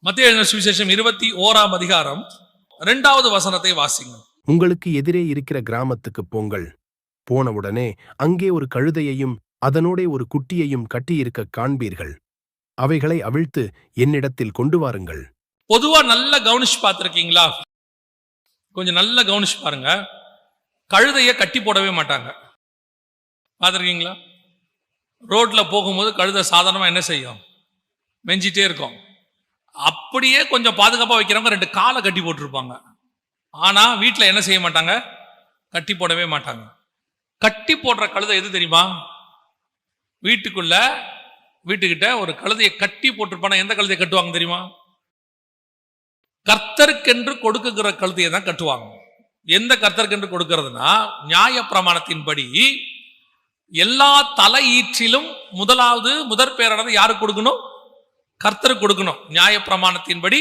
மத்தேயு எழுதின சுவிசேஷம் 21ஆம் அதிகாரம் 2வது வசனத்தை வாசிங்க. உங்களுக்கு எதிரே இருக்கிற கிராமத்துக்கு போங்கள். போனவுடனே அங்கே ஒரு கழுதையையும் அதனோடே ஒரு குட்டியையும் கட்டியிருக்க காண்பீர்கள். அவைகளை அவிழ்த்து என்னிடத்தில் கொண்டு வாருங்கள். பொதுவா நல்லா கவனிச்சு பார்த்திருக்கீங்களா? கொஞ்சம் நல்லா கவனிச்சு பாருங்க. கழுதைய கட்டி போடவே மாட்டாங்க. பார்த்திருக்கீங்களா? ரோட்ல போகும்போது கழுதை சாதாரணமா என்ன செய்யும்? மெஞ்சிட்டே இருக்கும். அப்படியே கொஞ்சம் பாதுகாப்பா வைக்கிறவங்க 2 காலை கட்டி போட்டிருப்பாங்க. ஆனா வீட்டில் என்ன செய்ய மாட்டாங்க? கட்டி போடவே மாட்டாங்க. கட்டி போடுற கழுதை எது தெரியுமா? வீட்டுக்கிட்ட ஒரு கழுதையை கட்டி போட்டிருப்பான. எந்த கழுதையை கட்டுவாங்க தெரியுமா? கர்த்தருக்கென்று கொடுக்குகிற கழுதையை தான் கட்டுவாங்க. எந்த கர்த்தருக்கென்று கொடுக்கிறதுனா, நியாய பிரமாணத்தின்படி எல்லா தலையீற்றிலும் முதற் பேரானது யாருக்கு கொடுக்கணும்? கர்த்தருக்கு கொடுக்கணும். நியாய பிரமாணத்தின்படி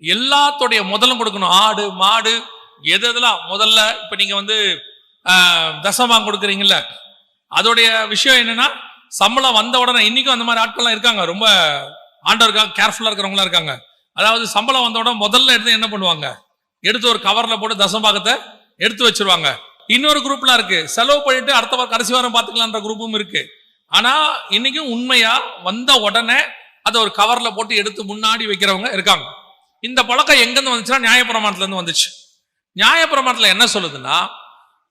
எல்லாத்துடைய முதலும் கொடுக்கணும். ஆடு மாடு எதெல்லாம் முதல்ல, இப்ப நீங்க தசமாங்க கொடுக்குறீங்கல்ல, அதோடைய விஷயம் என்னன்னா, சம்பளம் வந்த உடனே, இன்னைக்கும் அந்த மாதிரி ஆட்கள்லாம் இருக்காங்க, ரொம்ப ஆண்டவருக்காக கேர்ஃபுல்லா இருக்கிறவங்களா இருக்காங்க. அதாவது சம்பளம் வந்த உடனே முதல்ல எடுத்து என்ன பண்ணுவாங்க? எடுத்து ஒரு கவர்ல போட்டு தசமாகத்தை எடுத்து வச்சிருவாங்க. இன்னொரு குரூப்லாம் இருக்கு, செலவு பண்ணிட்டு அடுத்த கடைசி வாரம் பார்த்துக்கலான்ற குரூப்பும் இருக்கு. ஆனா இன்னைக்கும் உண்மையா வந்த உடனே அதை ஒரு கவர்ல போட்டு எடுத்து முன்னாடி வைக்கிறவங்க இருக்காங்க. இந்த பழக்கம் எங்கிருந்து வந்துச்சுன்னா, நியாயப்பிரமாணத்துல இருந்து வந்துச்சு. நியாயப்பிரமாணத்துல என்ன சொல்லுதுன்னா,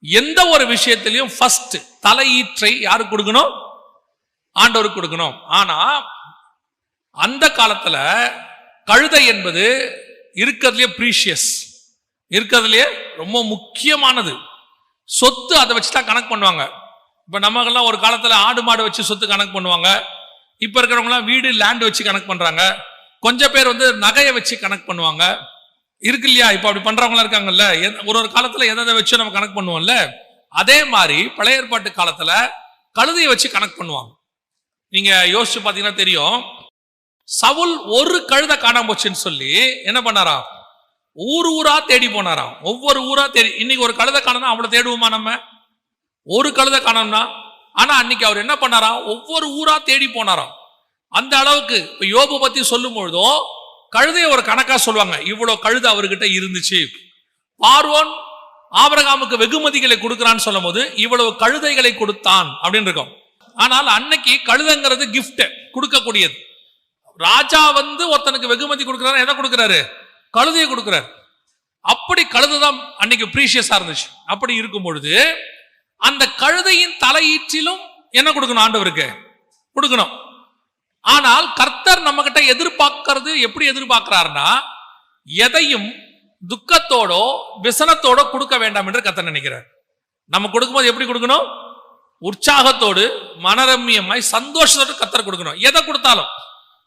எந்த ஒரு விஷயத்திலையும் ஃபர்ஸ்ட் தலையீற்றை யாருக்கு கொடுக்கணும்? ஆண்டவருக்கு கொடுக்கணும். ஆனா அந்த காலத்துல கழுதை என்பது இருக்கிறதுலயே ப்ரீஷியஸ், இருக்கிறதுலயே ரொம்ப முக்கியமானது சொத்து. அதை வச்சுதான் கணக்கு பண்ணுவாங்க. இப்ப நமக்கெல்லாம் ஒரு காலத்துல ஆடு மாடு வச்சு சொத்து கணக்கு பண்ணுவாங்க. இப்ப இருக்கிறவங்களாம் வீடு லேண்ட் வச்சு கணக்கு பண்றாங்க. கொஞ்சம் பேர் நகையை வச்சு கணக்கு பண்ணுவாங்க. இருக்கு இல்லையா? இப்ப அப்படி பண்றவங்களா இருக்காங்கல்ல. ஒரு காலத்துல எதை வச்சு நம்ம கணக்கு பண்ணுவோம்ல, அதே மாதிரி பழைய ஏற்பாட்டு காலத்துல கழுதையை வச்சு கணக்கு பண்ணுவாங்க. நீங்க யோசிச்சு பாத்தீங்கன்னா தெரியும். சவுல் ஒரு கழுதை காணாம போச்சுன்னு சொல்லி என்ன பண்ணாராம்? ஊரா தேடி போனாராம். ஒவ்வொரு ஊரா தேடி. இன்னைக்கு ஒரு கழுதை காணோம்னா அவளை தேடுவோமா நம்ம? ஒரு கழுதை காணோம்னா. ஆனா அன்னைக்கு அவர் என்ன பண்ணாராம்? ஒவ்வொரு ஊரா தேடி போனாராம். அந்த அளவுக்கு. இப்ப யோபு பத்தி சொல்லும் பொழுதும் கழுதைய ஒரு கணக்கா சொல்லுவாங்க. இவ்வளவு கழுதை அவர்கிட்ட இருந்துச்சு. பார்வோன் ஆபிரகாமுக்கு வெகுமதிகளை கொடுக்கிறான்னு சொல்லும் போது இவ்வளவு கழுதைகளை கொடுத்தான் அப்படின்னு இருக்கும். ஆனால் அன்னைக்கு கழுதைங்கிறது கிஃப்ட், கொடுக்கக்கூடியது. ராஜா ஒருத்தனுக்கு வெகுமதி கொடுக்கிறாரு, எதை கொடுக்கிறாரு? கழுதையை கொடுக்கிறார். அப்படி கழுதைதான் அன்னைக்கு ப்ரீஷியஸா இருந்துச்சு. அப்படி இருக்கும் பொழுது அந்த கழுதையின் தலையீற்றிலும் என்ன கொடுக்கணும்? ஆண்டவருக்கு கொடுக்கணும். ஆனால் கர்த்தர் நம்ம கிட்ட எதிர்பார்க்கிறது எப்படி எதிர்பார்க்கிறாருன்னா, எதையும் துக்கத்தோடோ விசனத்தோட கொடுக்க வேண்டாம் என்று கர்த்தர் நினைக்கிறார். நம்ம கொடுக்கும்போது எப்படி கொடுக்கணும்? உற்சாகத்தோடு மனரம்யமாய் சந்தோஷத்தோடு கர்த்தர் கொடுக்கணும். எதை கொடுத்தாலும்,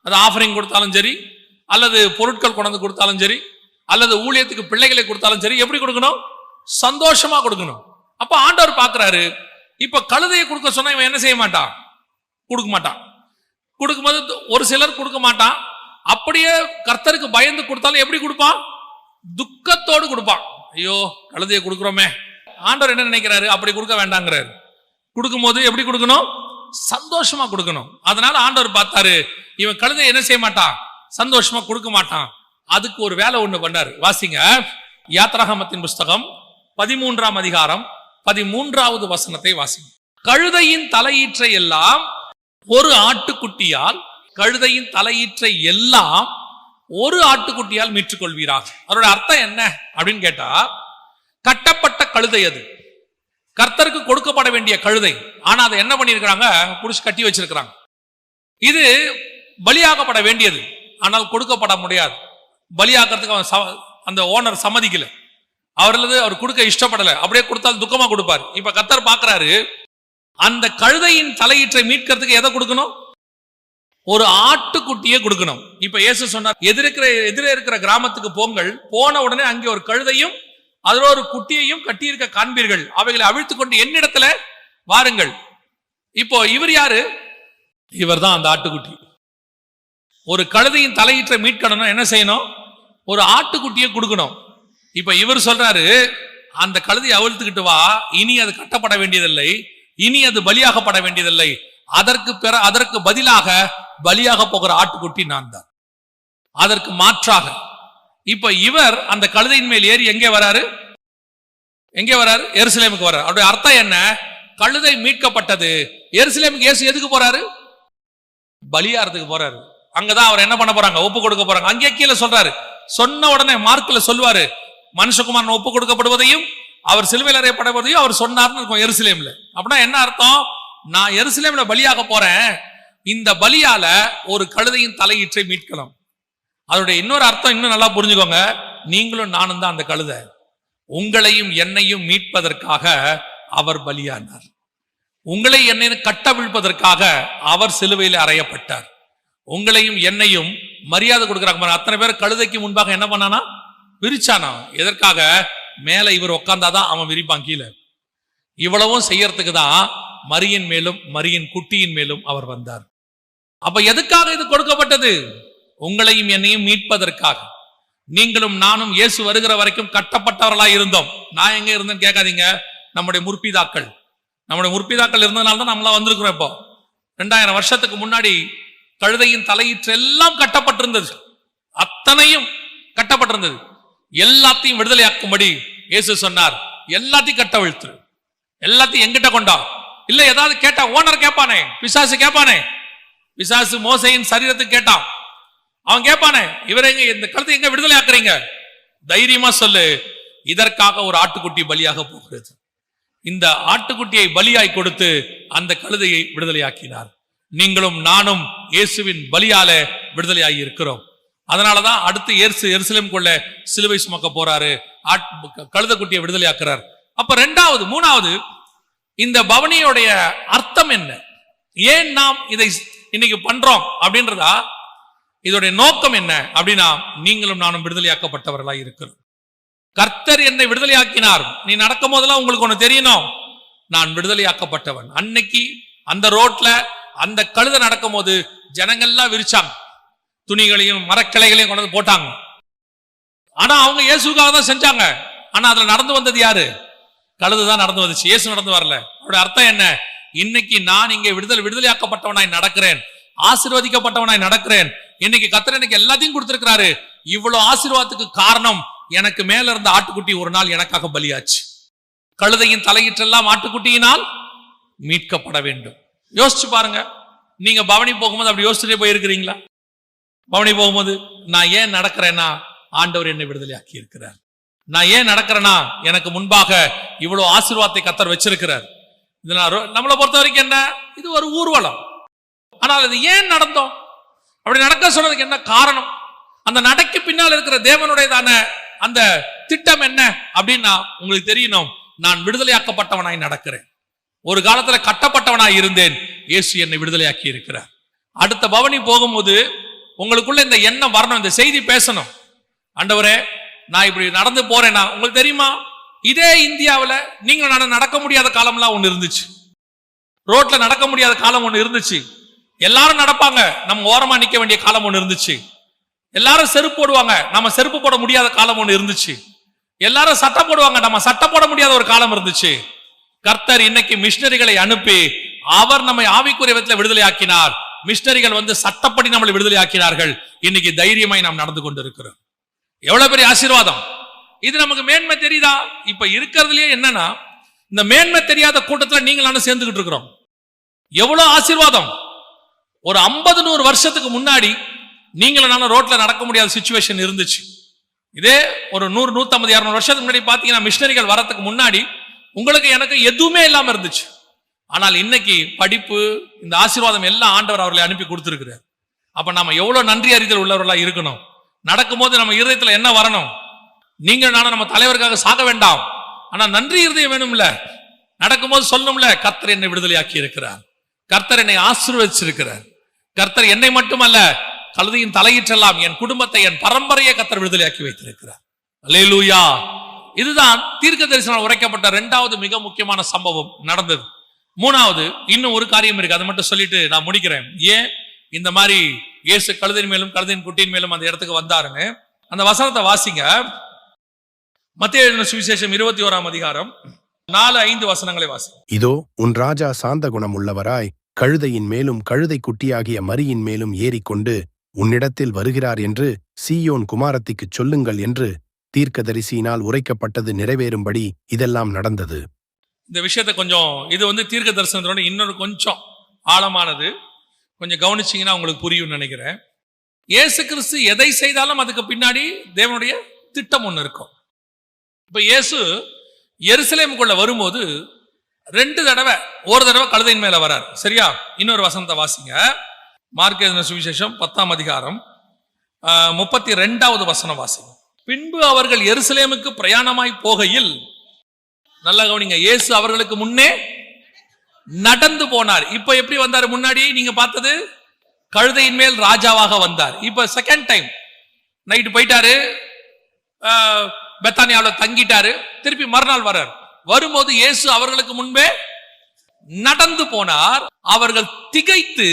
அது ஆஃபரிங் கொடுத்தாலும் சரி, அல்லது பொருட்கள் கொண்டு கொடுத்தாலும் சரி, அல்லது ஊழியத்துக்கு பிள்ளைகளை கொடுத்தாலும் சரி, எப்படி கொடுக்கணும்? சந்தோஷமா கொடுக்கணும். அப்ப ஆண்டவர் பார்க்கிறாரு. இப்ப கழுதையை கொடுக்க சொன்னா இவன் என்ன செய்ய மாட்டான்? கொடுக்க மாட்டான். கொடுக்கும்போது ஒரு சிலர் கொடுக்க மாட்டான். அப்படியே கர்த்தருக்கு பயந்து கொடுத்தாலும் எப்படி கொடுப்பான்? துக்கத்தோடு கொடுப்பான். ஐயோ கழுதையை கொடுக்குறோமே. ஆண்டவர் என்ன நினைக்கிறாரு? அப்படி கொடுக்க வேண்டாங்கிறாரு. கொடுக்கும்போது எப்படி கொடுக்கணும்? சந்தோஷமா கொடுக்கணும். அதனால ஆண்டவர் பார்த்தாரு, இவன் கழுதையை என்ன செய்ய மாட்டான்? சந்தோஷமா கொடுக்க மாட்டான். அதுக்கு ஒரு வேலை ஒண்ணு பண்ணாரு. வாசிங்க, யாத்ராகமத்தின் புஸ்தகம் 13ஆம் அதிகாரம் 13வது வசனத்தை வாசிங்க. கழுதையின் தலையீற்றை எல்லாம் ஒரு ஆட்டுக்குட்டியால், கழுதையின் தலையீற்றை எல்லாம் ஒரு ஆட்டுக்குட்டியால் மீட்டுக் கொள்வீராக. அதோட அர்த்தம் என்ன அப்படின்னு கேட்டா, கட்டப்பட்ட கழுதை அது, கர்த்தருக்கு கொடுக்கப்பட வேண்டிய கழுதை. ஆனா அதை என்ன பண்ணிருக்கிறாங்க? புடிச்சு கட்டி வச்சிருக்கிறாங்க. இது பலியாக்கப்பட வேண்டியது, ஆனால் கொடுக்கப்பட முடியாது. பலியாக்கிறதுக்கு அந்த ஓனர் சம்மதிக்கல. அவர் கொடுக்க இஷ்டப்படல. அப்படியே கொடுத்தாலும் துக்கமா கொடுப்பாரு. இப்ப கர்த்தர் பார்க்கிறாரு, அந்த கழுதையின் தலையீற்றை மீட்கிறதுக்கு எதை கொடுக்கணும்? ஒரு ஆட்டுக்குட்டியே கொடுக்கணும். இப்ப இயேசு சொன்னார், எதிரே இருக்கிற கிராமத்துக்கு போங்கள். போன உடனே அங்கே ஒரு கழுதையும் அதுல ஒரு குட்டியையும் கட்டியிருக்க காண்பீர்கள். அவைகளை அவிழ்த்து கொண்டு என்னிடத்துல வாருங்கள். இப்போ இவர் யாரு? இவர் தான் அந்த ஆட்டுக்குட்டி. ஒரு கழுதையின் தலையீற்றை மீட்கணும்னா என்ன செய்யணும்? ஒரு ஆட்டுக்குட்டியை கொடுக்கணும். இப்ப இவர் சொல்றாரு, அந்த கழுதையை அவிழ்த்துக்கிட்டு வா. இனி அது கட்டப்பட வேண்டியதில்லை, இனி அது பலியாகப்பட வேண்டியதில்லை. அதற்கு பதிலாக பலியாக போகிற ஆட்டுக்குட்டி நான் தான். அதற்கு மாற்றாக இப்ப இவர் அந்த கழுதையின் மேல் ஏறி எங்கே வராரு? எருசலேமுக்கு வர்றாரு. அவருடைய அர்த்தம் என்ன? கழுதை மீட்கப்பட்டது. எருசலேமுக்கு இயேசு எதுக்கு போறாரு? பலியாரத்துக்கு போறாரு. அங்கதான் அவர் என்ன பண்ண போறாங்க? ஒப்பு கொடுக்க போறாங்க. அங்கே கீழே சொல்றாரு, சொன்ன உடனே மார்க்ல சொல்லுவாரு, மனுஷகுமாரன் ஒப்பு கொடுக்கப்படுவதையும் அவர் சிலுவையில் அறையப்படுவதையும் அவர் சொன்னார்னு இருக்கும் எருசலேம்ல. அப்படின்னா என்ன அர்த்தம்? நான் எருசலேம்ல பலியாக போறேன், இந்த பலியால ஒரு கழுதையின் தலையீற்றை மீட்கலாம். அதோடைய இன்னொரு அர்த்தம் இன்னும் நல்லா புரிஞ்சுக்கோங்க. நீங்களும் நானும் தான் அந்த கழுதை. உங்களையும் என்னையும் மீட்பதற்காக அவர் பலியானார். உங்களை என்னையும் கட்டவிழ்ப்பதற்காக அவர் சிலுவையில் அறையப்பட்டார். உங்களையும் என்னையும் மரியாதை கொடுக்கிறாங்க. அத்தனை பேர் கழுதைக்கு முன்பாக என்ன பண்ணானா? விரிச்சானா. எதற்காக? மேல இவர் உட்கார்ந்தாதான் அவன் விரிப்பான் கீழே. இவ்வளவும் செய்யறதுக்கு தான் மரியின் மேலும் மரியின் குட்டியின் மேலும் அவர் வந்தார். அப்ப எதுக்காக இது கொடுக்கப்பட்டது? உங்களையும் என்னையும் மீட்பதற்காக. நீங்களும் நானும் இயேசு வருகிற வரைக்கும் கட்டப்பட்டவர்களா இருந்தோம். நான் எங்க இருந்தேன்னு கேட்காதீங்க. நம்முடைய முற்பிதாக்கள் இருந்ததுனால தான் நம்மளா வந்திருக்கிறோம். இப்போ 2000 வருஷத்துக்கு முன்னாடி கழுதையின் தலையீற்று எல்லாம் கட்டப்பட்டிருந்தது. அத்தனையும் கட்டப்பட்டிருந்தது. எல்லாத்தையும் விடுதலையாக்கும்படி இயேசு சொன்னார், எல்லாத்தையும் கட்டவிழ்த்து, எல்லாத்தையும் எங்கிட்ட கொண்டா. இல்ல ஏதாவது கேட்டா ஓனர் கேட்பானே, பிசாசு கேட்பானே. பிசாசு மோசையின் சரீரத்துக்கு கேட்டான். அவன் கேட்பானே, இவரை இந்த கழுத்தை எங்க விடுதலை ஆக்குறீங்க? தைரியமா சொல்லு, இதற்காக ஒரு ஆட்டுக்குட்டி பலியாக போகிறது. இந்த ஆட்டுக்குட்டியை பலியாய் கொடுத்து அந்த கழுதையை விடுதலையாக்கினார். நீங்களும் நானும் இயேசுவின் பலியால விடுதலையாகி இருக்கிறோம். அதனாலதான் அடுத்து எருசலேம் கொள்ள சிலுவை சுமக்க போறாரு, கழுதைக்குட்டியை விடுதலையாக்குறார். அப்ப மூணாவது இந்த பவனியோடைய அர்த்தம் என்ன? ஏன் நாம் இதை இன்னைக்கு பண்றோம் அப்படின்றதா? இதோடைய நோக்கம் என்ன அப்படின்னா, நீங்களும் நானும் விடுதலையாக்கப்பட்டவர்களாய் இருக்கிறோம். கர்த்தர் என்னை விடுதலையாக்கினார். நீ நடக்கும் போதெல்லாம் உங்களுக்கு ஒண்ணு தெரியணும், நான் விடுதலையாக்கப்பட்டவன். அன்னைக்கு அந்த ரோட்ல அந்த கழுதை நடக்கும் போது ஜனங்கள்லாம் விரிச்சாங்க, துணிகளையும் மரக்கிளைகளையும் கொண்டு வந்து போட்டாங்க. ஆனா அவங்க இயேசுக்காக தான் செஞ்சாங்க. ஆனா அதுல நடந்து வந்தது யாரு? கழுதுதான் நடந்து வந்துச்சு, இயேசு நடந்து வரல. அவருடைய அர்த்தம் என்ன? இன்னைக்கு நான் இங்கே விடுதலையாக்கப்பட்டவனாய் நடக்கிறேன், ஆசீர்வதிக்கப்பட்டவனாய் நடக்கிறேன். இன்னைக்கு கர்த்தர் எனக்கு எல்லாத்தையும் கொடுத்திருக்கிறாரு. இவ்வளவு ஆசீர்வாதத்துக்கு காரணம் எனக்கு மேல இருந்த ஆட்டுக்குட்டி ஒரு நாள் எனக்காக பலியாச்சு. கழுதையின் தலையீற்றெல்லாம் ஆட்டுக்குட்டியினால் மீட்கப்பட வேண்டும். யோசிச்சு பாருங்க. நீங்க பவனி போகும்போது அப்படி யோசிச்சுட்டே போயிருக்கிறீங்களா? பவனி போகும்போது நான் ஏன் நடக்கிறேன்னா, ஆண்டவர் என்னை விடுதலையாக்கி இருக்கிறார். நான் ஏன் நடக்கிறேன்னா, எனக்கு முன்பாக இவ்வளவு ஆசீர்வாதத்தை கர்த்தர் வச்சிருக்கிறார். நம்மளை பொறுத்த வரைக்கும் என்ன, இது ஒரு ஊர்வலம். ஆனால் அது ஏன் நடந்தோம்? அப்படி நடக்க சொன்னதுக்கு என்ன காரணம்? அந்த நடைக்கு பின்னால் இருக்கிற தேவனுடையதான அந்த திட்டம் என்ன அப்படின்னா, உங்களுக்கு தெரியணும், நான் விடுதலையாக்கப்பட்டவனாய் நடக்கிறேன். ஒரு காலத்துல கட்டப்பட்டவனாய் இருந்தேன், இயேசு என்னை விடுதலையாக்கி இருக்கிறார். அடுத்த பவனி போகும்போது உங்களுக்குள்ள இந்த எண்ணம் வரணும், இந்த செய்தி பேசணும். ஆண்டவரே, நான் இப்படி நடந்து போறேன்னா, உங்களுக்கு தெரியுமா, இதே இந்தியாவில் நீங்க நடக்க முடியாத காலம்லாம் ஒண்ணு இருந்துச்சு. ரோட்ல நடக்க முடியாத காலம் ஒண்ணு இருந்துச்சு. எல்லாரும் நடப்பாங்க, நம்ம ஓரமா நிக்க வேண்டிய காலம் ஒண்ணு இருந்துச்சு. எல்லாரும் செருப்பு போடுவாங்க, நம்ம செருப்பு போட முடியாத காலம் ஒண்ணு இருந்துச்சு. எல்லாரும் சட்டை போடுவாங்க, நம்ம சட்டை போட முடியாத ஒரு காலம் இருந்துச்சு. கர்த்தர் இன்னைக்கு மிஷனரிகளை அனுப்பி அவர் நம்மை ஆவிக்குரிய விதத்தில் விடுதலை ஆக்கினார். மிஷனரிகள் வந்து சட்டப்படி நம்மளை விடுதலை ஆக்கினார்கள். இன்னைக்கு தைரியமாய் நாம் நடந்து கொண்டு இருக்கிறோம். எவ்வளவு பெரிய ஆசீர்வாதம் இது! நமக்கு மேன்மை தெரியுதா? இப்ப இருக்கிறதுலயே என்னன்னா, இந்த மேன்மை தெரியாத கூட்டத்துல நீங்களும் சேர்ந்துகிட்டு இருக்கிறோம். எவ்வளவு ஆசீர்வாதம்! ஒரு 50-100 வருஷத்துக்கு முன்னாடி நீங்களும் நானும் ரோட்ல நடக்க முடியாத சிச்சுவேஷன் இருந்துச்சு. இதே ஒரு 100-150-200 வருஷத்துக்கு முன்னாடி பாத்தீங்கன்னா, மிஷனரிகள் வரதுக்கு முன்னாடி உங்களுக்கு எனக்கு எதுவுமே இல்லாம இருந்துச்சு. ஆனால் இன்னைக்கு படிப்பு, இந்த ஆசீர்வாதம் எல்லாம் ஆண்டவர் அவர்களை அனுப்பி கொடுத்திருக்கிறார். அப்ப நாம எவ்வளவு நன்றி அறிதல் உள்ளவர்களா இருக்கணும். நடக்கும்போது நம்ம இருதயத்துல என்ன வரணும்? நீங்கள் நானும் நம்ம தலைவருக்காக சாக வேண்டாம், ஆனா நன்றி இருதயம் வேணும்ல. நடக்கும்போது சொல்லணும்ல, கர்த்தர் என்னை விடுதலையாக்கி இருக்கிறார், கர்த்தர் என்னை ஆசீர்வதிச்சிருக்கிறார், கர்த்தர் என்னை மட்டுமல்ல, கழுதையின் தலையீற்றெல்லாம் என் குடும்பத்தை, என் பரம்பரையை கர்த்தர் விடுதலையாக்கி வைத்திருக்கிறார். அல்லேலூயா! இதுதான் தீர்க்க தரிசனம் உரைக்கப்பட்ட 2வது மிக முக்கியமான சம்பவம் நடந்தது. 3வது இன்னும் ஒரு காரியம் இருக்கு, அதை மட்டும் சொல்லிட்டு நான் முடிக்கிறேன். ஏன் இந்த மாதிரி இயேசு கழுதையின் மேலும் கழுதையின் குட்டியின் மேலும் அந்த இடத்துக்கு வந்தாருன்னு அந்த வசனத்தை வாசிங்க. மத்தேயு எழுதின சுவிசேஷம் 21ஆம் அதிகாரம் 4-5 வசனங்களை வாசிங்க. இதோ உன் ராஜா சாந்த குணம் உள்ளவராய் கழுதையின் மேலும் கழுதை குட்டியாகிய மரியின் மேலும் ஏறிக்கொண்டு உன்னிடத்தில் வருகிறார் என்று சீயோன் குமாரத்திக்குச் சொல்லுங்கள் என்று தீர்க்கதரிசியினால் உரைக்கப்பட்டது நிறைவேறும்படி இதெல்லாம் நடந்தது. இந்த விஷயத்தை கொஞ்சம், இது தீர்க்க தரிசனத்தோட இன்னொரு கொஞ்சம் ஆழமானது, கொஞ்சம் கவனிச்சிங்கன்னா உங்களுக்கு புரியும்னு நினைக்கிறேன். இயேசு கிறிஸ்து எதை செய்தாலும் அதுக்கு பின்னாடி தேவனுடைய திட்டம் ஒன்று இருக்கும். இப்ப இயேசு எருசலேமுக்குள்ள வரும்போது ஒரு தடவை கழுதையின் மேல வரார், சரியா? இன்னொரு வசனத்தை வாசிங்க. மார்க் எழுதின சுவிசேஷம் 10ஆம் அதிகாரம் 32வது வசனம் வாசிங்க. பின்பு அவர்கள் எருசலேமுக்கு பிரயாணமாய் போகையில், நல்லா கவனிங்க, இயேசு அவர்களுக்கு முன்னே நடந்து போனார். இப்ப எப்படி வந்தாரு? முன்னாடி நீங்க பார்த்தது கழுதையின் மேல் ராஜாவாக வந்தார். இப்ப செகண்ட் டைம் நைட்டு போயிட்டாரு, பெத்தானியாவில் தங்கிட்டாரு, திருப்பி மறுநாள் வர்றார். வரும்போது இயேசு அவர்களுக்கு முன்பே நடந்து போனார். அவர்கள் திகைத்து,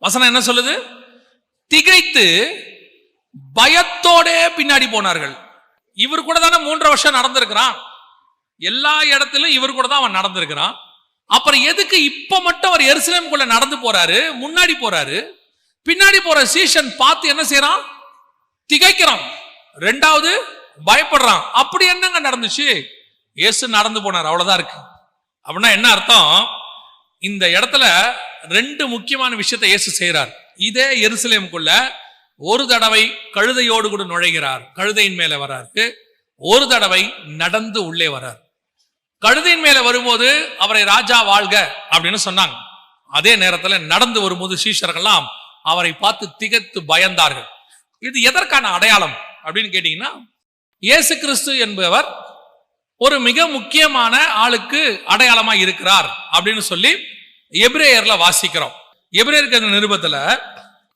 வசனம் என்ன சொல்லுது? திகைத்து பயத்தோட பின்னாடி போனார்கள். இவர் கூட தானே 3 வருஷம் நடந்திருக்கிறான், எல்லா இடத்திலும் இவர் கூட தான் அவன் நடந்திருக்கிறான். அப்புறம் எதுக்கு இப்ப மட்டும் அவர் எருசலேமுக்குள்ள நடந்து போறாரு? முன்னாடி போறாரு. பின்னாடி போற சீஷன் பார்த்து என்ன செய்யறான்? திகைக்கிறான். ரெண்டாவது பயப்படுறான். அப்படி என்னங்க நடந்துச்சு? இயேசு நடந்து போனார், அவ்வளவுதான் இருக்கு. அப்படின்னா என்ன அர்த்தம்? இந்த இடத்துல 2 முக்கியமான விஷயத்தை இயேசு செய்யறார். இதே எருசலேமுக்குள்ள ஒரு தடவை கழுதையோடு கூட நுழைகிறார், கழுதையின் மேல வர்றாரு. ஒரு தடவை நடந்து உள்ளே வர்றார். கழுதையின் மேல வரும்போது அவரை ராஜா வாழ்க அப்படின்னு சொன்னாங்க. அதே நேரத்துல நடந்து வரும்போது சீஷர்கள்லாம் அவரை பார்த்து திகைத்து பயந்தார்கள். இது எதற்கான அடையாளம் அப்படின்னு கேட்டீங்கன்னா, இயேசு கிறிஸ்து என்பவர் ஒரு மிக முக்கியமான ஆளுக்கு அடையாளமா இருக்கிறார் அப்படின்னு சொல்லி எபிரேயர்ல வாசிக்கிறோம். எபிரேயருக்கு நிருபத்துல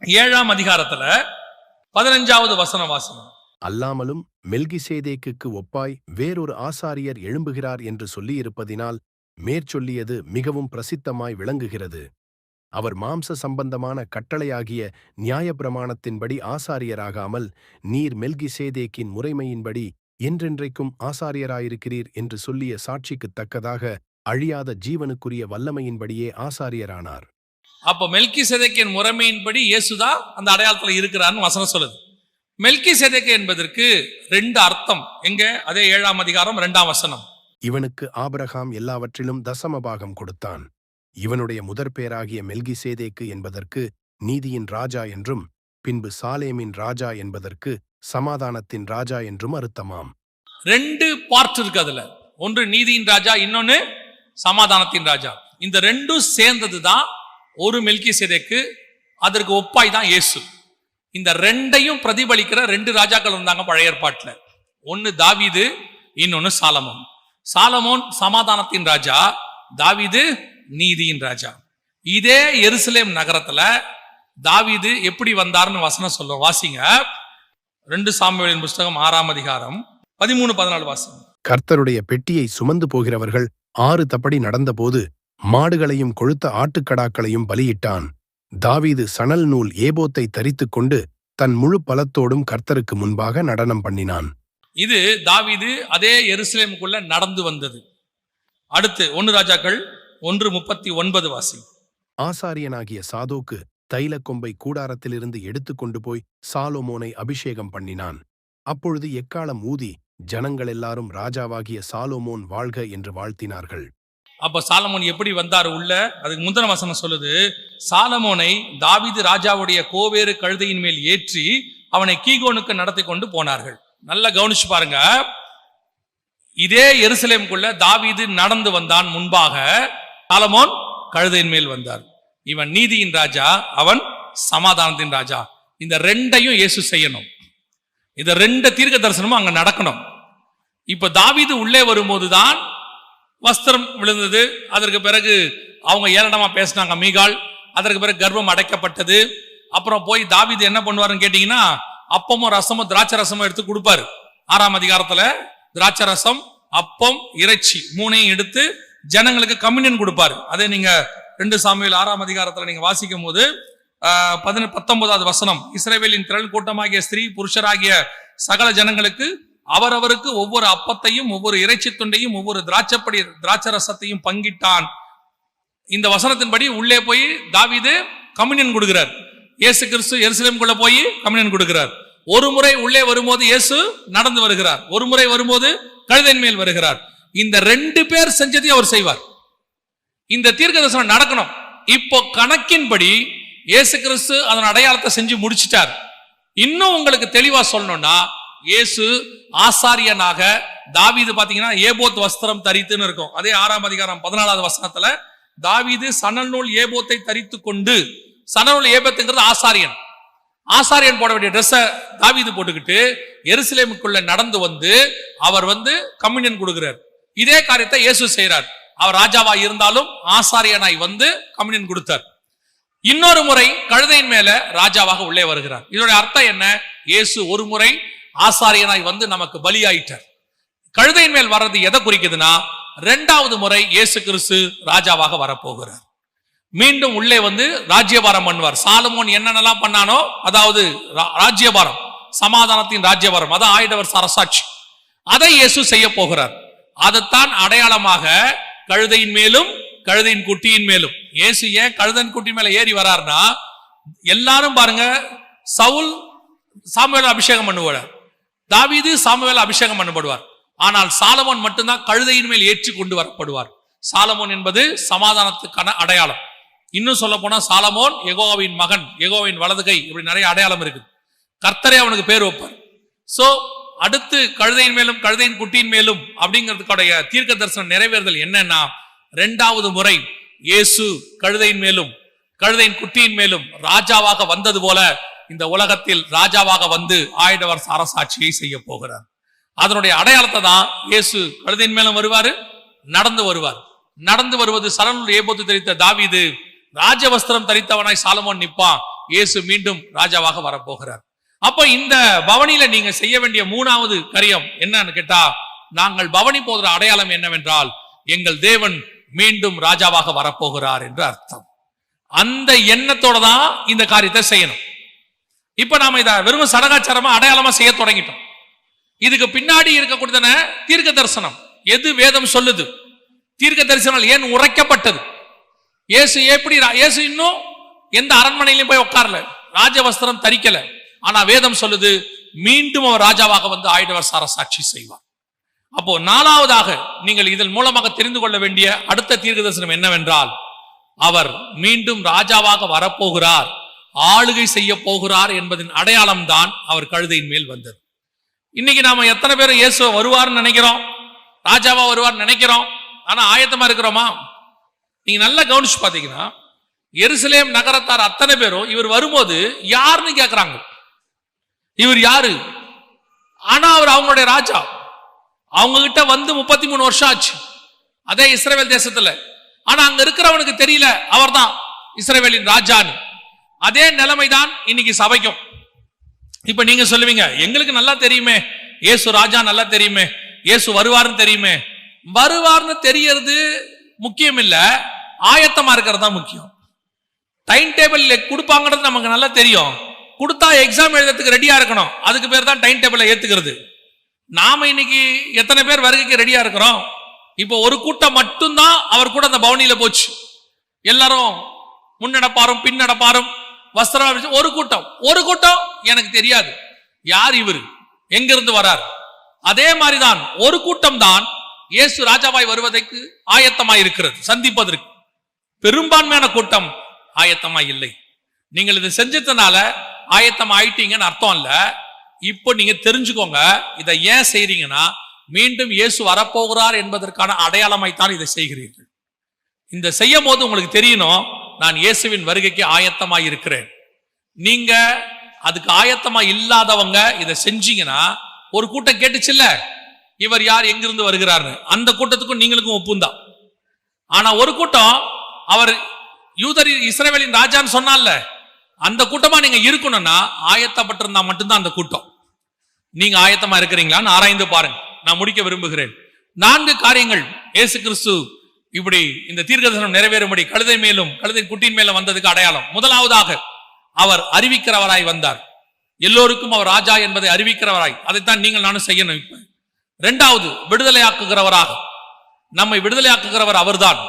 7ஆம் அதிகாரத்துல 15வது வசனம் வாசிக்கிறோம். அல்லாமலும் மெல்கிசேதேக்குக்கு ஒப்பாய் வேறொரு ஆசாரியர் எழும்புகிறார் என்று சொல்லியிருப்பதினால் மேற்சொல்லியது மிகவும் பிரசித்தமாய் விளங்குகிறது. அவர் மாம்ச சம்பந்தமான கட்டளையாகிய நியாயப்பிரமாணத்தின்படி ஆசாரியராகாமல், நீர் மெல்கிசேதேக்கின் முறைமையின்படி என்றென்றைக்கும் ஆசாரியராயிருக்கிறீர் என்று சொல்லிய சாட்சிக்குத் தக்கதாக அழியாத ஜீவனுக்குரிய வல்லமையின்படியே ஆசாரியரானார். அப்ப மெல்கிசேதேக்கின் முறைமையின்படி இயேசுதான் அந்த அடையாளத்துல இருக்கிறார்னு வசனம் சொல்லுது. மெல்கிசேதேக்கு என்பதற்கு 2 அர்த்தம். எங்க? அதே 7ஆம் அதிகாரம் 2ஆம் வசனம். இவனுக்கு ஆபிரகாம் எல்லாவற்றிலும் தசமபாகம் கொடுத்தான். இவனுடைய முதற்பேராகிய மெல்கிசேதேக்கு என்பதற்கு நீதியின் ராஜா என்றும், பின்பு சாலேமின் ராஜா என்பதற்கு சமாதானத்தின் ராஜா என்றும் அர்த்தமாம். 2 பார்ட் இருக்கு அதுல. ஒன்று நீதியின் ராஜா, இன்னொன்னு சமாதானத்தின் ராஜா. இந்த 2ம் சேர்ந்ததுதான் ஒரு மெல்கிசேதேக்கு. அதற்கு ஒப்பாய் தான் இயேசு. இந்த 2ஐயும் பிரதிபலிக்கிற 2 ராஜாக்கள் இருந்தாங்க பழைய ஏற்பாட்டுல. ஒன்னு தாவீது, இன்னொன்னு சாலமோன். சாலமோன் சமாதானத்தின் ராஜா, தாவீது நீதியின் ராஜா. இதே எருசலேம் நகரத்துல தாவீது எப்படி வந்தார்னு வசனம் சொல்லுவோம். வாசிங்க 2 சாமுவேலின் புஸ்தகம் 6ஆம் அதிகாரம் 13-14 வாசிங்க. கர்த்தருடைய பெட்டியை சுமந்து போகிறவர்கள் 6 தப்படி நடந்தபோது மாடுகளையும் கொழுத்த ஆட்டுக்கடாக்களையும் பலியிட்டான். தாவீது சணல் நூல் ஏபோத்தை தரித்துக் கொண்டு தன் முழு பலத்தோடும் கர்த்தருக்கு முன்பாக நடனம் பண்ணினான். இது தாவீது அதே எருசலேமுக்குள்ள நடந்து வந்தது. அடுத்து 1 ராஜாக்கள் 1:39 வாசி. ஆசாரியனாகிய சாதோக்கு தைல கொம்பை கூடாரத்திலிருந்து எடுத்துக்கொண்டு போய் சாலோமோனை அபிஷேகம் பண்ணினான். அப்பொழுது எக்காளம் ஊதி ஜனங்கள் எல்லாரும் ராஜாவாகிய சாலோமோன் வாழ்க என்று வாழ்த்தினார்கள். அப்ப சாலமோன் எப்படி வந்தார் உள்ள? அதுக்கு முந்தின வசனம் சொல்லுது, சாலமோனை தாவீது ராஜாவுடைய கோவேறு கழுதையின் மேல் ஏற்றி அவனை கீகோனுக்கு நடத்தி கொண்டு போனார்கள். நல்லா கவனிச்சு பாருங்க. இதே எருசலேமுக்குள்ள தாவீது நடந்து வந்தான் முன்பாக, சாலமோன் கழுதையின் மேல் வந்தார். இவன் நீதியின் ராஜா, அவன் சமாதானத்தின் ராஜா. இந்த 2ஐயும் இயேசு செய்யணும். இந்த 2 தீர்க்க தரிசனமும் அங்க நடக்கணும். இப்ப தாவீது உள்ளே வரும்போதுதான் வஸ்திரம் விழுந்தது. அதற்கு பிறகு அவங்க ஏளனமா பேசினாங்க மீகாள். அதற்கு பிறகு கர்ப்பம் அடைக்கப்பட்டது. அப்புறம் போய் தாவீது என்ன பண்ணுவாருன்னு கேட்டீங்கன்னா, அப்பமும் ரசமும் திராட்சை ரசமும் எடுத்து கொடுப்பாரு. 6ஆம் அதிகாரத்துல திராட்சை ரசம், அப்பம், இறைச்சி 3ஐயும் எடுத்து ஜனங்களுக்கு கம்யூனியன் கொடுப்பாரு. அதே நீங்க 2 சாமுவேல் 6ஆம் அதிகாரத்துல நீங்க வாசிக்கும் போது 19வது வசனம், இஸ்ரவேலின் திரள் கூட்டமாகிய ஸ்திரீ புருஷராகிய சகல ஜனங்களுக்கு அவரவருக்கு ஒவ்வொரு அப்பத்தையும் ஒவ்வொரு இறைச்சி துண்டையும் ஒவ்வொரு திராட்சை ரசத்தையும் பங்கிட்டான். இந்த வசனத்தின்படி உள்ளே போய் தாவீது கம்யூனியன் கொடுக்கிறார். இயேசு கிறிஸ்து எருசலேமுக்குள்ள போய் கம்யூனியன் கொடுக்கிறார். ஒரு முறை உள்ளே வரும்போது இயேசு நடந்து வருகிறார், ஒரு முறை வரும்போது கழுதையின் மேல் வருகிறார். இந்த 2 பேர் செஞ்சதையும் அவர் செய்வார். இந்த தீர்க்கதரிசனம் நடக்கணும். இப்போ கணக்கின்படி இயேசு கிறிஸ்து அதன் அடையாளத்தை செஞ்சு முடிச்சிட்டார். இன்னும் உங்களுக்கு தெளிவா சொல்லணும்னா, இயேசு ஆசாரியனாக தாவீது பாத்தீங்கன்னா ஏபோத் வஸ்திரம் தரித்துன்னு இருக்கும். அதே 6ஆம் அதிகாரம் 14வது வசனத்துல தாவீது சணல் நூல் ஏபோத்தை தரித்து கொண்டு, சணல் நூல் ஏபோத்துங்கிறது ஆசாரியன், ஆசாரியன் போட வேண்டிய ட்ரெஸ்ஸை தாவீது போட்டுக்கிட்டு எருசலேமுக்குள்ள நடந்து வந்து அவர் கம்யூனியன் கொடுக்கிறார். இதே காரியத்தை இயேசு செய்கிறார். அவர் ராஜாவா இருந்தாலும் ஆசாரியனாய் வந்து கம்யூனியன் கொடுத்தார். இன்னொரு முறை கழுதையின் மேல ராஜாவாக உள்ளே வருகிறார். இதோட அர்த்தம் என்ன? இயேசு ஒரு முறை ஆசாரியனாய் வந்து நமக்கு பலியாயிட்டார். கழுதையின் மேல் வர்றது எதை குறிக்குதுன்னா, 2வது முறை இயேசு கிறிஸ்து ராஜாவாக வரப்போகிறார். மீண்டும் உள்ளே வந்து ராஜ்யபாரம் பண்ணுவார். சாலமோன் என்னென்னலாம் பண்ணானோ, அதாவது ராஜ்யபாரம், சமாதானத்தின் ராஜ்யபாரம், அதான் ஆயிடவர் அரசாட்சி, அதை இயேசு செய்ய போகிறார். அதைத்தான் அடையாளமாக கழுதையின் மேலும் கழுதையின் குட்டியின் மேலும். இயேசு ஏன் கழுதையின் குட்டி மேல ஏறி வரார்னா, எல்லாரும் பாருங்க, சவுல் சாமுவேல் அபிஷேகம் பண்ணுவார், தாவீது சாமுவேல் அபிஷேகம் பண்ணப்படுவார். ஆனால் சாலமோன் மட்டும்தான் கழுதையின் மேல் ஏற்றி கொண்டு வரப்படுவார். சாலமோன் என்பது சமாதானத்துக்கான அடையாளம். இன்னும் சொல்ல போனா சாலமோன் யெகோவாவின் மகன், யெகோவாவின் வலதுகை, இப்படி நிறைய அடையாளம் இருக்கு. கர்த்தரே அவனுக்கு பேர் வைப்பார். சோ அடுத்து கழுதையின் மேலும் கழுதையின் குட்டியின் மேலும் அப்படிங்கிறதுடைய தீர்க்க தரிசனம் நிறைவேறுதல் என்னன்னா, 2வது முறை இயேசு கழுதையின் மேலும் கழுதையின் குட்டியின் மேலும் ராஜாவாக வந்தது போல இந்த உலகத்தில் ராஜாவாக வந்து ஆயிடவர் அரசாட்சியை செய்ய போகிறார். அதனுடைய அடையாளத்தை தான் இயேசு கழுதையின் மேலும் வருவாரு, நடந்து வருவார். நடந்து வருவது சணல் நூல் ஏபோத்து தரித்த தாவீது, ராஜவஸ்திரம் தரித்தவனாய் சாலமோன் நிப்பான். இயேசு மீண்டும் ராஜாவாக வரப்போகிறார். அப்ப இந்த பவனியில நீங்க செய்ய வேண்டிய 3வது காரியம் என்னன்னு கேட்டா, நாங்கள் பவனி போகிற அடையாளம் என்னவென்றால், எங்கள் தேவன் மீண்டும் ராஜாவாக வரப்போகிறார் என்று அர்த்தம். அந்த எண்ணத்தோட தான் இந்த காரியத்தை செய்யணும். இப்ப நாம இதை வெறும் சடகாச்சாரமா அடையாளமா செய்ய தொடங்கிட்டோம். இதுக்கு பின்னாடி இருக்கக்கூடிய தீர்க்க தரிசனம் எது வேதம் சொல்லுது, தீர்க்க தரிசனம் ஏன் உரைக்கப்பட்டது, இயேசு இன்னும் எந்த அரண்மனையிலும் போய் உட்காரல, ராஜவஸ்திரம் தரிக்கல. ஆனா வேதம் சொல்லுது, மீண்டும் அவர் ராஜாவாக வந்து ஆயிடவர் அரசாட்சி செய்வார். அப்போ 4வதாக நீங்கள் இதன் மூலமாக தெரிந்து கொள்ள வேண்டிய அடுத்த தீர்க்க தரிசனம் என்னவென்றால், அவர் மீண்டும் ராஜாவாக வரப்போகிறார், ஆளுகை செய்ய போகிறார் என்பதின் அடையாளம் தான் அவர் கழுதையின் மேல் வந்தது. இன்னைக்கு நாம எத்தனை பேர் இயேசு வருவார்னு நினைக்கிறோம், ராஜாவா வருவார்னு நினைக்கிறோம், ஆனா ஆயத்தமா இருக்கிறோமா? நீங்க நல்லா கவனிச்சு பாத்தீங்கன்னா, எருசலேம் நகரத்தார் அத்தனை பேரும் இவர் வரும்போது யாருன்னு கேட்கிறாங்க, இவர் யாரு? ஆனா அவர் அவங்களுடைய ராஜா. அவங்க கிட்ட வந்து 33 வருஷம் ஆச்சு, அதே இஸ்ரவேல் தேசத்துல. ஆனா அங்க இருக்கிறவனுக்கு தெரியல அவர் தான் இஸ்ரவேலின் ராஜான்னு. அதே நிலைமைதான் இன்னைக்கு சபைக்கும். இப்ப நீங்க சொல்லுவீங்க, எங்களுக்கு நல்லா தெரியுமே, இயேசு ராஜா நல்லா தெரியுமே, இயேசு வருவார்னு தெரியுமே. வருவார்னு தெரியறது முக்கியம் இல்ல, ஆயத்தமா இருக்கிறது தான் முக்கியம். டைம் டேபிள் கொடுப்பாங்கிறது நமக்கு நல்லா தெரியும், கொடுத்தா எக்ஸாம் எழுதுறதுக்கு ரெடியா இருக்கணும், அதுக்கு பேர் தான் டைம் டேபிளை ஏத்துக்கிறது. நாம இன்னைக்கு எத்தனை பேர் வருகைக்கு ரெடியா இருக்கிறோம்? இப்போ ஒரு கூட்டம் மட்டும்தான் அவர் கூட அந்த பவனியில போச்சு. எல்லாரும் முன்னடப்பாரும் பின்னடப்பாரும் வஸ்திரம், ஒரு கூட்டம் எனக்கு தெரியாது யார் இவர், எங்கிருந்து வரார். அதே மாதிரிதான் ஒரு கூட்டம் தான் இயேசு ராஜாவாய் வருவதற்கு ஆயத்தமாய் இருக்கிறது, சந்திப்பதற்கு. பெரும்பான்மையான கூட்டம் ஆயத்தமாய் இல்லை. நீங்கள் இதை செஞ்சதுனால ஆயத்தம் ஆயிட்டீங்கன்னு அர்த்தம் இல்ல. இப்போ நீங்க தெரிஞ்சுக்கோங்க, இதை ஏன் செய்றீங்கன்னா, மீண்டும் இயேசு வரப்போகிறார் என்பதற்கான அடையாளமாய்த்தான் இதை செய்கிறீர்கள். இந்த செய்யும் போது உங்களுக்கு தெரியணும், நான் இயேசுவின் வருகைக்கு ஆயத்தமாய் இருக்கிறேன். நீங்க அதுக்கு ஆயத்தமா இல்லாதவங்க இதை செஞ்சீங்கன்னா, ஒரு கூட்டம் கேட்டுச்சுல்ல இவர் யார், எங்கிருந்து வருகிறார்னு, அந்த கூட்டத்துக்கும் நீங்களுக்கும் ஒப்புந்தான். ஆனா ஒரு கூட்டம் அவர் யூதர் இஸ்ரவேலின் ராஜான்னு சொன்னால, அந்த கூட்டமா நீங்க இருக்கணும்னா ஆயத்தப்பட்டிருந்தா மட்டும்தான் அந்த கூட்டம். நீங்க ஆயத்தமா இருக்கிறீங்களான்னு ஆராய்ந்து பாருங்க. நான் முடிக்க விரும்புகிறேன். 4 காரியங்கள் இயேசு கிறிஸ்து இப்படி இந்த தீர்க்கதரிசனம் நிறைவேறும்படி கழுதை மேலும் கழுதை குட்டியின் மேலும் வந்ததுக்கு அடையாளம். முதலாவதாக அவர் அறிவிக்கிறவராய் வந்தார். எல்லோருக்கும் அவர் ராஜா என்பதை அறிவிக்கிறவராய், அதைத்தான் நீங்கள் நானும் செய்யணும். இப்ப 2வது விடுதலையாக்குகிறவராக, நம்மை விடுதலையாக்குகிறவர் அவர்தான்.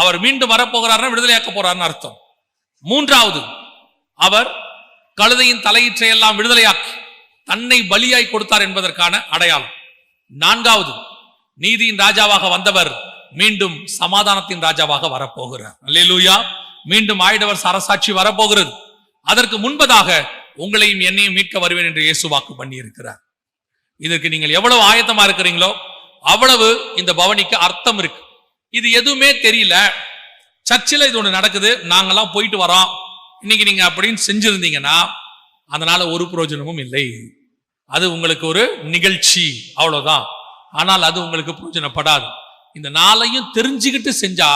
அவர் மீண்டும் வரப்போகிறார், விடுதலையாக்க போறார்னு அர்த்தம். 3வது அவர் கழுதையின் தலையீற்றை எல்லாம் விடுதலையாக்கி தன்னை பலியாய் கொடுத்தார் என்பதற்கான அடையாளம். 4வது, நீதியின் ராஜாவாக வந்தவர் மீண்டும் சமாதானத்தின் ராஜாவாக வரப்போகிறார். அல்லேலூயா. மீண்டும் ஆயிடவர் அரசாட்சி வரப்போகிறது. அதற்கு முன்பதாக உங்களையும் என்னையும் மீட்க வருவேன் என்று இயேசு வாக்கு பண்ணி இருக்கிறார். இதற்கு நீங்கள் எவ்வளவு ஆயத்தமா இருக்கிறீங்களோ அவ்வளவு இந்த பவனிக்கு அர்த்தம் இருக்கு. இது எதுவுமே தெரியல, சர்ச்சில் இது ஒண்ணு நடக்குது, நாங்கெல்லாம் போயிட்டு வரோம், இன்னைக்கு நீங்க அப்படின்னு செஞ்சிருந்தீங்கன்னா அதனால ஒரு பிரயோஜனமும் இல்லை. அது உங்களுக்கு ஒரு நிகழ்ச்சி, அவ்வளவுதான். ஆனால் அது உங்களுக்கு பிரயோஜனப்படாது. இந்த நாளையும் தெரிஞ்சுக்கிட்டு செஞ்சா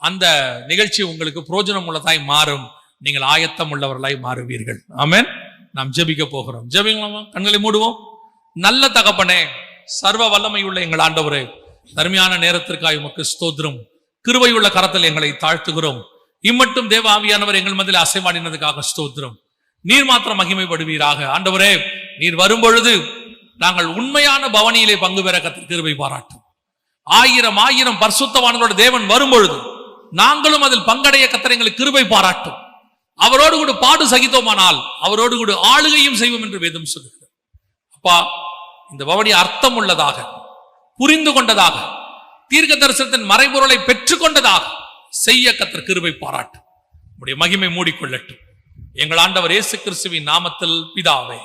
அந்த நிகழ்ச்சி உங்களுக்கு பிரயோஜனம் உள்ளதாய் மாறும். நீங்கள் ஆயத்தம் உள்ளவர்களாய் மாறுவீர்கள். ஆமென். நாம் ஜெபிக்க போகிறோம். ஜெபிக்கலாமா? கண்களை மூடுவோம். நல்ல தகப்பனே, சர்வ வல்லமையுள்ள எங்கள் ஆண்டவரே, தர்மையான நேரத்திற்காக உமக்கு ஸ்தோத்திரம். கிருபையுள்ள கரத்தில் எங்களை தாழ்த்துகிறோம். இம்மட்டும் தேவ ஆவியானவர் எங்கள் மத்தியில் அசைவாடினதுக்காக ஸ்தோத்திரம். நீர் மாத்திரம் மகிமைப்படுவீராக. ஆண்டவரே, நீர் வரும்பொழுது நாங்கள் உண்மையான பவனியிலே பங்கு பெற கர்த்தர் கிருபை பாராட்டும். 1000 பரிசுத்தவான்களோட தேவன் வரும்பொழுது நாங்களும் அதில் பங்கடைய கர்த்தர் எங்களுக்கு கிருபை பாராட்டும். அவரோடு கூட பாடு சகித்தோமானால் அவரோடு கூட ஆளுகையும் செய்வோம் என்று வேதம் சொல்லுகிறது. அப்பா, இந்த பவனி அர்த்தம் உள்ளதாக, புரிந்து கொண்டதாக, தீர்க்க தரிசனத்தின் மறைபொருளை பெற்றுக்கொண்டதாக செய்ய கர்த்தர் கிருபை பாராட்டும். உடைய மகிமை மூடிக்கொள்ளட்டும். எங்கள் ஆண்டவர் இயேசு கிறிஸ்துவின் நாமத்தில் பிதாவே.